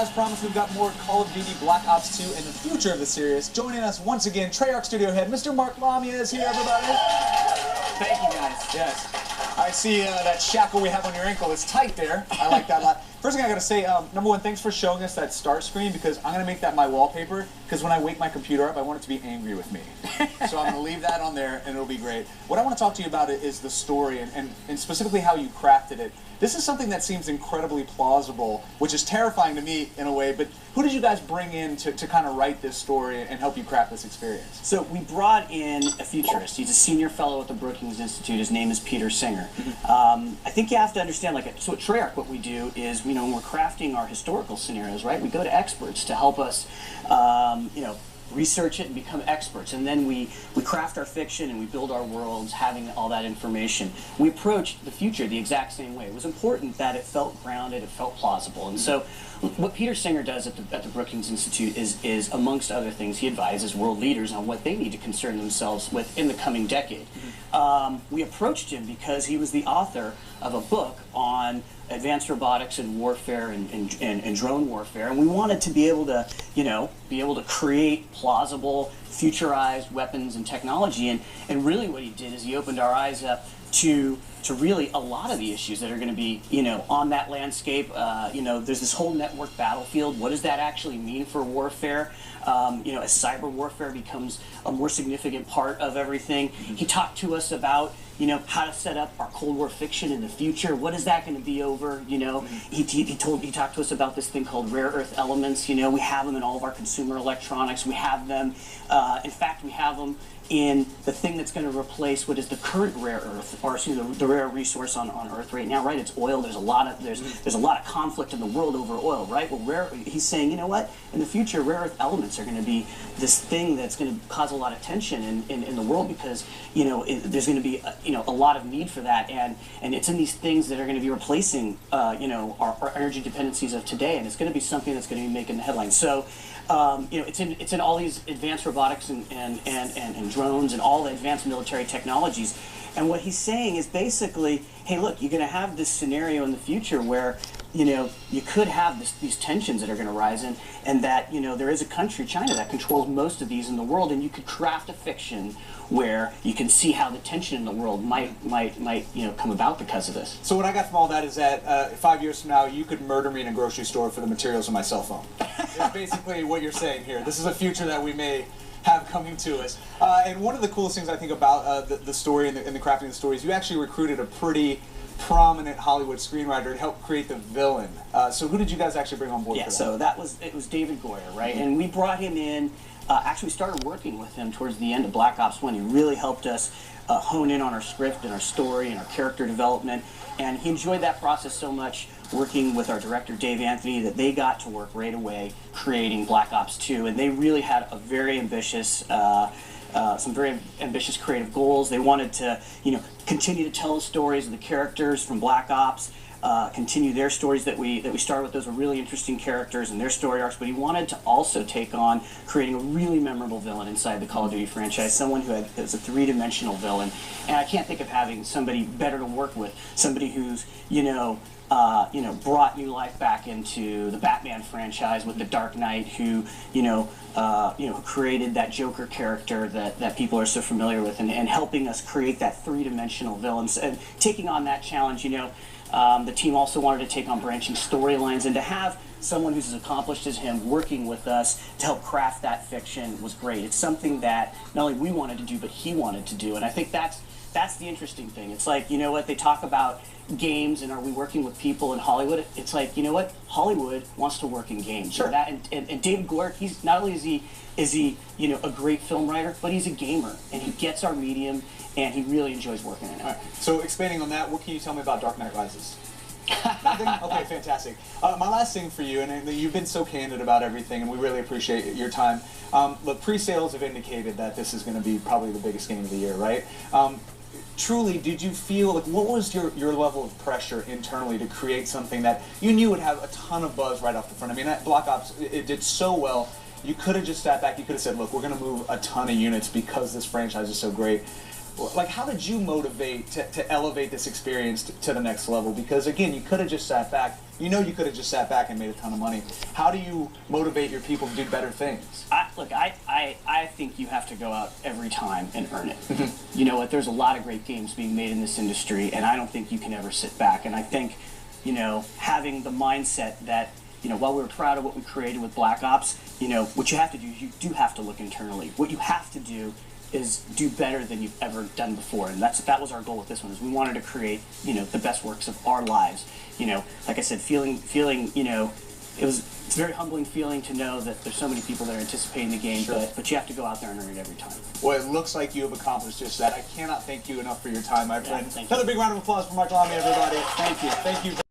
as promised, we've got more Call of Duty Black Ops 2 in the future of the series. Joining us once again, Treyarch Studio Head, Mr. Mark Lamia is here, everybody. Thank you, guys. Yes. I see that shackle we have on your ankle is tight there. I like that a lot. First thing I gotta say, number one, thanks for showing us that start screen, because I'm gonna make that my wallpaper, because when I wake my computer up, I want it to be angry with me. So I'm gonna leave that on there, and it'll be great. What I want to talk to you about is the story, and specifically how you crafted it. This is something that seems incredibly plausible, which is terrifying to me in a way, but who did you guys bring in to kind of write this story and help you craft this experience? So we brought in a futurist. He's a senior fellow at the Brookings Institute. His name is Peter Singer. I think you have to understand, so at Treyarch, what we do is, when we're crafting our historical scenarios, right, we go to experts to help us, research it and become experts, and then we craft our fiction and we build our worlds having all that information. We approached the future the exact same way. It was important that it felt grounded, it felt plausible, and so what Peter Singer does at the Brookings Institute is, amongst other things, he advises world leaders on what they need to concern themselves with in the coming decade. We approached him because he was the author of a book on advanced robotics and warfare and drone warfare, and we wanted to be able to, create plausible, futurized weapons and technology, and really what he did is he opened our eyes up to really a lot of the issues that are going to be, on that landscape. There's this whole network battlefield. What does that actually mean for warfare? As cyber warfare becomes a more significant part of everything. He talked to us about, how to set up our Cold War fiction in the future. What is that going to be over? He talked to us about this thing called rare earth elements. We have them in all of our consumer electronics. We have them, in fact, we have them in the thing that's going to replace what is the current rare earth, or the rare resource on Earth right now, right? It's oil. There's a lot of conflict in the world over oil, right? Well, he's saying, you know what? In the future, rare earth elements are going to be this thing that's going to cause a lot of tension in the world, because there's going to be a lot of need for that, and it's in these things that are going to be replacing our energy dependencies of today, and it's going to be something that's going to be making the headlines. So it's in all these advanced robotics and drones and all the advanced military technologies. And what he's saying is basically, hey, look, you're going to have this scenario in the future where you could have these tensions that are going to rise in, and that there is a country, China, that controls most of these in the world, and you could craft a fiction where you can see how the tension in the world might come about because of this. So what I got from all that is that 5 years from now, you could murder me in a grocery store for the materials on my cell phone. It's basically what you're saying here. This is a future that we may have coming to us. And one of the coolest things I think about the story and the crafting of the story is you actually recruited a pretty prominent Hollywood screenwriter to help create the villain. So who did you guys actually bring on board for that? So it was David Goyer, right? And we brought him in. Actually, we started working with him towards the end of Black Ops 1. He really helped us hone in on our script and our story and our character development. And he enjoyed that process so much, working with our director, Dave Anthony, that they got to work right away creating Black Ops 2. And they really had a very ambitious, some very ambitious creative goals. They wanted to, continue to tell the stories of the characters from Black Ops, continue their stories that we started with. Those were really interesting characters and their story arcs, but he wanted to also take on creating a really memorable villain inside the Call of Duty franchise, someone who was a three-dimensional villain. And I can't think of having somebody better to work with, somebody who's, brought new life back into the Batman franchise with the Dark Knight, who, who created that Joker character that people are so familiar with, and helping us create that three-dimensional villain. And taking on that challenge, the team also wanted to take on branching storylines, and to have someone who's as accomplished as him working with us to help craft that fiction was great. It's something that not only we wanted to do, but he wanted to do, and I think that's the interesting thing. It's like, they talk about games and are we working with people in Hollywood? It's like, Hollywood wants to work in games. Sure. And David Goyer, he's not only is he a great film writer, but he's a gamer, and he gets our medium, and he really enjoys working in it. All right. So expanding on that, what can you tell me about Dark Knight Rises? Nothing? Okay, fantastic. My last thing for you, and you've been so candid about everything, and we really appreciate your time. Look, pre-sales have indicated that this is going to be probably the biggest game of the year, right? Truly, did you feel, what was your level of pressure internally to create something that you knew would have a ton of buzz right off the front? I mean, that Black Ops, it did so well. You could have just sat back, you could have said, look, we're going to move a ton of units because this franchise is so great. like, how did you motivate to elevate this experience to the next level? Because again, you could have just sat back. You know, you could have just sat back and made a ton of money. How do you motivate your people to do better things? I think you have to go out every time and earn it. You know what? There's a lot of great games being made in this industry, and I don't think you can ever sit back. And I think, you know, having the mindset that, you know, while we were proud of what we created with Black Ops, you know, what you have to do is you do have to look internally. What you have to do is do better than you've ever done before, and that was our goal with this one. Is we wanted to create, you know, the best works of our lives. You know, like I said, feeling, you know, it's a very humbling feeling to know that there's so many people that are anticipating the game, Sure. but you have to go out there and earn it every time. Well, it looks like you have accomplished just that. I cannot thank you enough for your time, my friend. Thank you. Another big round of applause for Mark Lamy, everybody. Thank you. Thank you.